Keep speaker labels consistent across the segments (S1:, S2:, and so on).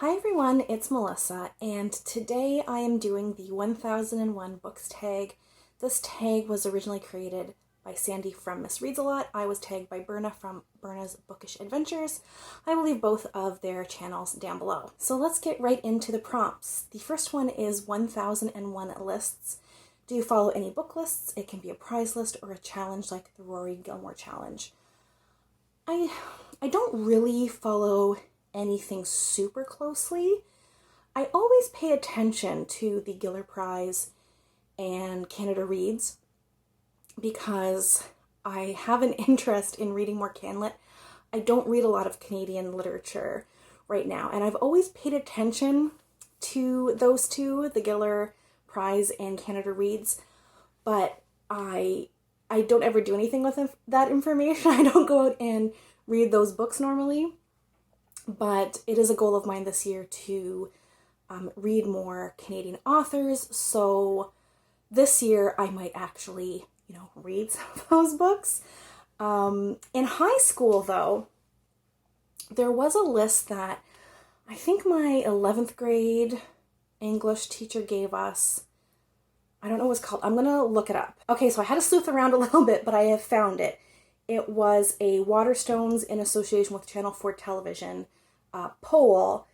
S1: Hi everyone, it's Melissa, and today I am doing the 1001 Books tag. This tag was originally created by Sandy from Miss Reads a Lot. I was tagged by Berna from Berna's Bookish Adventures. I will leave both of their channels down below. So let's get right into the prompts. The first one is 1001 lists. Do you follow any book lists? It can be a prize list or a challenge like the Rory Gilmore challenge. I don't really follow anything super closely. I always pay attention to the Giller Prize and Canada Reads because I have an interest in reading more Canlit. I don't read a lot of Canadian literature right now, and I've always paid attention to those two, the Giller Prize and Canada Reads, but I don't ever do anything with that information. I don't go out and read those books normally. But it is a goal of mine this year to read more Canadian authors. So this year I might actually, read some of those books. In high school, though, there was a list that I think my 11th grade English teacher gave us. I don't know what it's called. I'm going to look it up. Okay, so I had to sleuth around a little bit, but I have found it. It was a Waterstones in association with Channel 4 Television poll.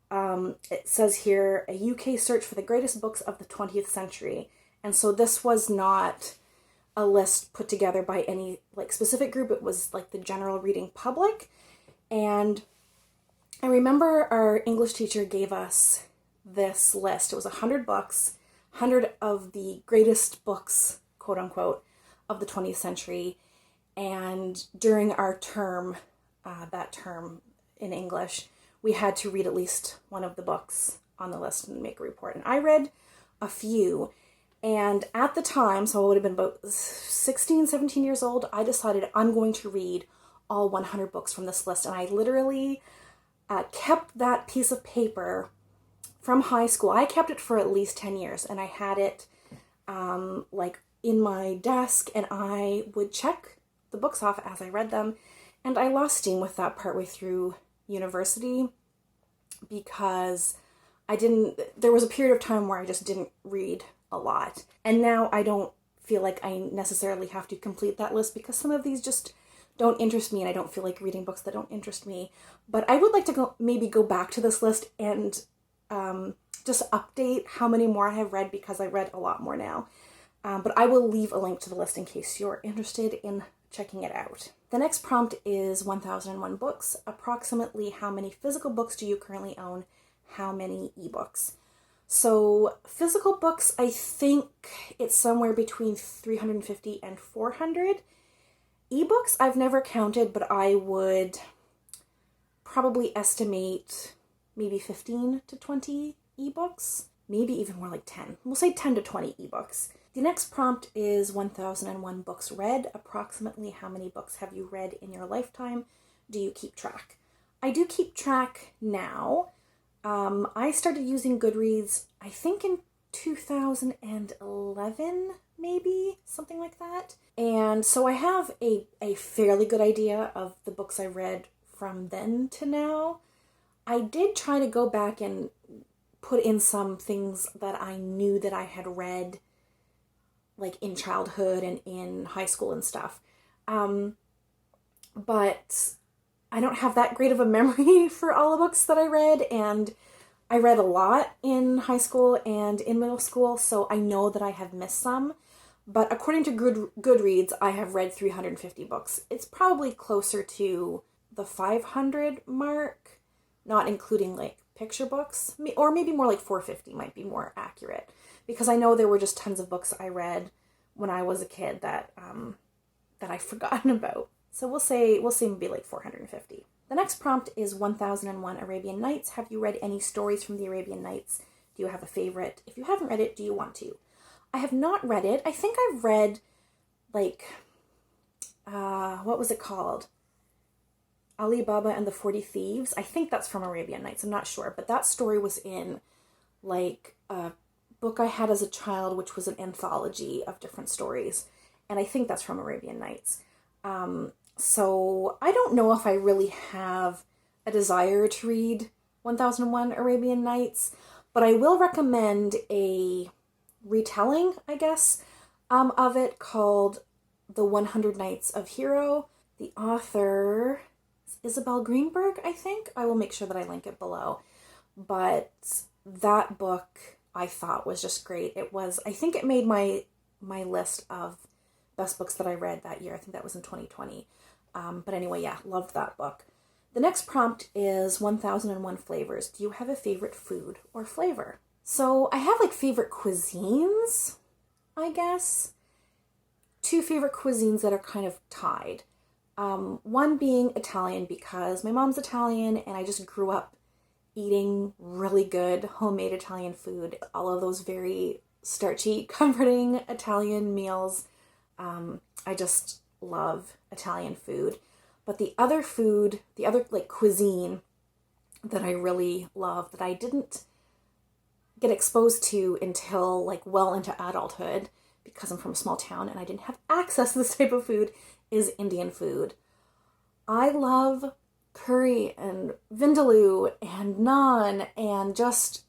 S1: It says here, a UK search for the greatest books of the 20th century. And so this was not a list put together by any specific group. It was the general reading public. And I remember our English teacher gave us this list. It was 100 books, 100 of the greatest books, quote unquote, of the 20th century. And during our term, that term in English, we had to read at least one of the books on the list and make a report. And I read a few. And at the time, so I would have been about 16, 17 years old, I decided I'm going to read all 100 books from this list. And I literally kept that piece of paper from high school. I kept it for at least 10 years. And I had it in my desk, and I would check the books off as I read them. And I lost steam with that partway through university because there was a period of time where I just didn't read a lot. And now I don't feel like I necessarily have to complete that list because some of these just don't interest me, and I don't feel like reading books that don't interest me. But I would like to maybe go back to this list and just update how many more I have read, because I read a lot more now. But I will leave a link to the list in case you're interested in checking it out. The next prompt is 1001 books. Approximately how many physical books do you currently own? How many ebooks? So physical books, I think it's somewhere between 350 and 400. Ebooks, I've never counted, but I would probably estimate maybe 15 to 20 ebooks, maybe even more like 10. We'll say 10 to 20 ebooks. The next prompt is 1001 books read. Approximately how many books have you read in your lifetime? Do you keep track? I do keep track now. I started using Goodreads, I think in 2011, maybe, something like that. And so I have a fairly good idea of the books I read from then to now. I did try to go back and put in some things that I knew that I had read in childhood and in high school and stuff. But I don't have that great of a memory for all the books that I read, and I read a lot in high school and in middle school, so I know that I have missed some. But according to Goodreads, I have read 350 books. It's probably closer to the 500 mark, not including picture books, or maybe more like 450 might be more accurate, because I know there were just tons of books I read when I was a kid that I've forgotten about. So we'll say maybe 450. The next prompt is 1001 Arabian Nights. Have you read any stories from the Arabian Nights? Do you have a favorite? If you haven't read it, do you want to? I have not read it. I think I've read what was it called? Ali Baba and the 40 Thieves. I think that's from Arabian Nights. I'm not sure, but that story was in a book I had as a child, which was an anthology of different stories, and I think that's from Arabian Nights. So I don't know if I really have a desire to read 1001 Arabian Nights, but I will recommend a retelling, I guess, of it called The 100 Nights of Hero. The author is Isabel Greenberg, I think. I will make sure that I link it below. But that book I thought was just great. I think it made my list of best books that I read that year. I think that was in 2020. But anyway, yeah, loved that book. The next prompt is 1001 flavors. Do you have a favorite food or flavor? So I have like favorite cuisines, I guess. Two favorite cuisines that are kind of tied. One being Italian because my mom's Italian and I just grew up eating really good homemade Italian food. All of those very starchy, comforting Italian meals. I just love Italian food. But the other like cuisine that I really love that I didn't get exposed to until like well into adulthood because I'm from a small town and I didn't have access to this type of food is Indian food. I love curry and vindaloo and naan and just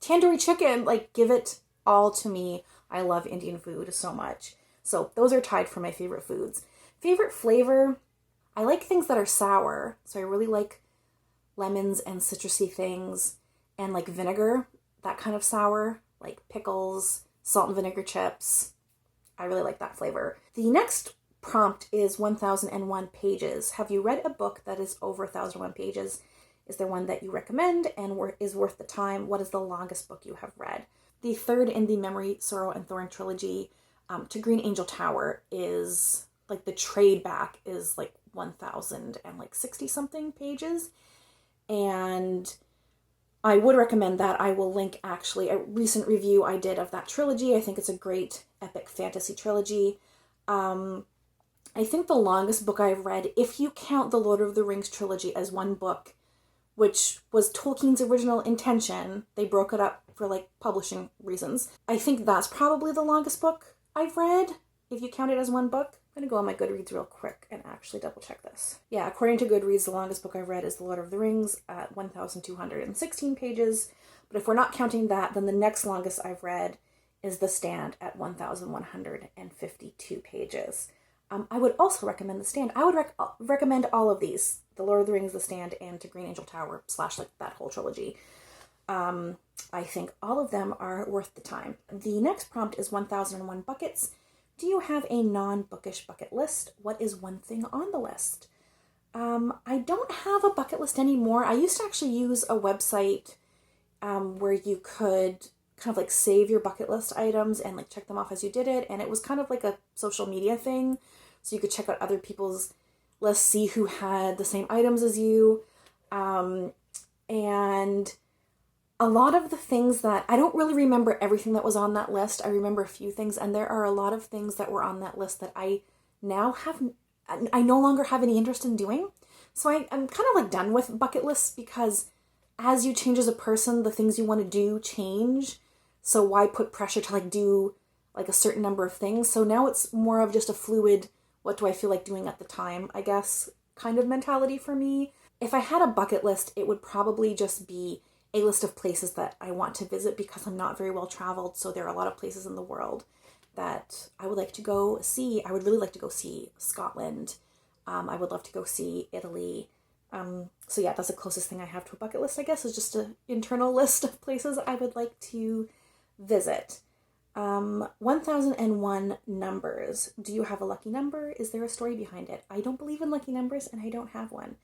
S1: tandoori chicken. Like, give it all to me. I love Indian food so much. So those are tied for my favorite foods. Favorite flavor, I like things that are sour. So I really like lemons and citrusy things and like vinegar, that kind of sour, like pickles, salt and vinegar chips. I really like that flavor. The next prompt is 1001 pages. Have you read a book that is over 1001 pages? Is there one that you recommend and is worth the time? What is the longest book you have read? The third in the Memory, Sorrow, and Thorn trilogy, To Green Angel Tower, is like the trade back is like 1060 something pages. And I would recommend that. I will link actually a recent review I did of that trilogy. I think it's a great epic fantasy trilogy. I think the longest book I've read, if you count the Lord of the Rings trilogy as one book, which was Tolkien's original intention, they broke it up for like publishing reasons. I think that's probably the longest book I've read, if you count it as one book. I'm going to go on my Goodreads real quick and actually double check this. Yeah, according to Goodreads, the longest book I've read is The Lord of the Rings at 1,216 pages. But if we're not counting that, then the next longest I've read is The Stand at 1,152 pages. I would also recommend The Stand. I would recommend all of these. The Lord of the Rings, The Stand, and To Green Angel Tower, / like that whole trilogy. I think all of them are worth the time. The next prompt is 1001 buckets. Do you have a non-bookish bucket list? What is one thing on the list? I don't have a bucket list anymore. I used to actually use a website where you could kind of like save your bucket list items and like check them off as you did it. And it was kind of like a social media thing. So you could check out other people's lists, see who had the same items as you. And a lot of the things that, I don't really remember everything that was on that list. I remember a few things, and there are a lot of things that were on that list that I no longer have any interest in doing. So I'm kind of like done with bucket lists because as you change as a person, the things you want to do change. So why put pressure to like do like a certain number of things? So now it's more of just a fluid, what do I feel like doing at the time, I guess, kind of mentality for me. If I had a bucket list, it would probably just be a list of places that I want to visit because I'm not very well traveled. So there are a lot of places in the world that I would like to go see. I would really like to go see Scotland. I would love to go see Italy. So yeah, that's the closest thing I have to a bucket list, I guess, is just an internal list of places I would like to visit. 1001 numbers. Do you have a lucky number? Is there a story behind it? I don't believe in lucky numbers and I don't have one.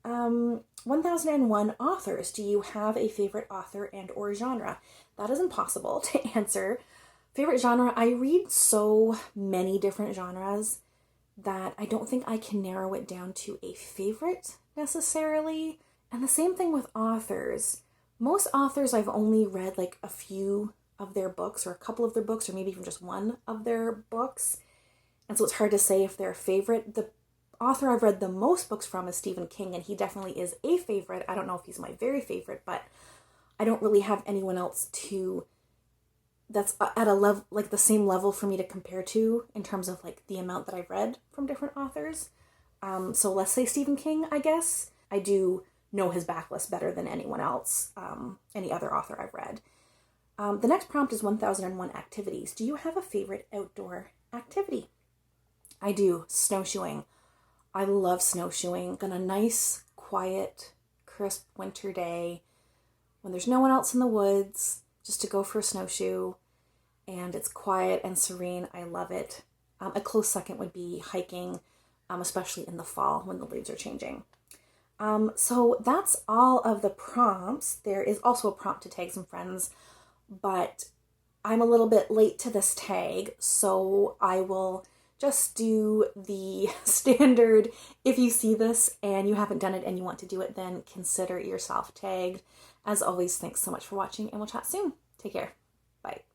S1: 1001 authors. Do you have a favorite author and or genre? That is impossible to answer. Favorite genre? I read so many different genres that I don't think I can narrow it down to a favorite necessarily. And the same thing with authors. Most authors I've only read like a few of their books or a couple of their books or maybe even just one of their books. And so it's hard to say if they're a favorite. The author I've read the most books from is Stephen King, and he definitely is a favorite. I don't know if he's my very favorite, but I don't really have anyone else that's at a level, like the same level for me to compare to in terms of like the amount that I've read from different authors. So let's say Stephen King, I guess. I do know his backlist better than anyone else, any other author I've read. The next prompt is 1001 activities. Do you have a favorite outdoor activity? I do. Snowshoeing. I love snowshoeing. On a nice, quiet, crisp winter day when there's no one else in the woods, just to go for a snowshoe, and it's quiet and serene. I love it. A close second would be hiking, especially in the fall when the leaves are changing. So that's all of the prompts. There is also a prompt to tag some friends, but I'm a little bit late to this tag, so I will just do the standard. If you see this and you haven't done it and you want to do it, then consider yourself tagged. As always, thanks so much for watching, and we'll chat soon. Take care. Bye.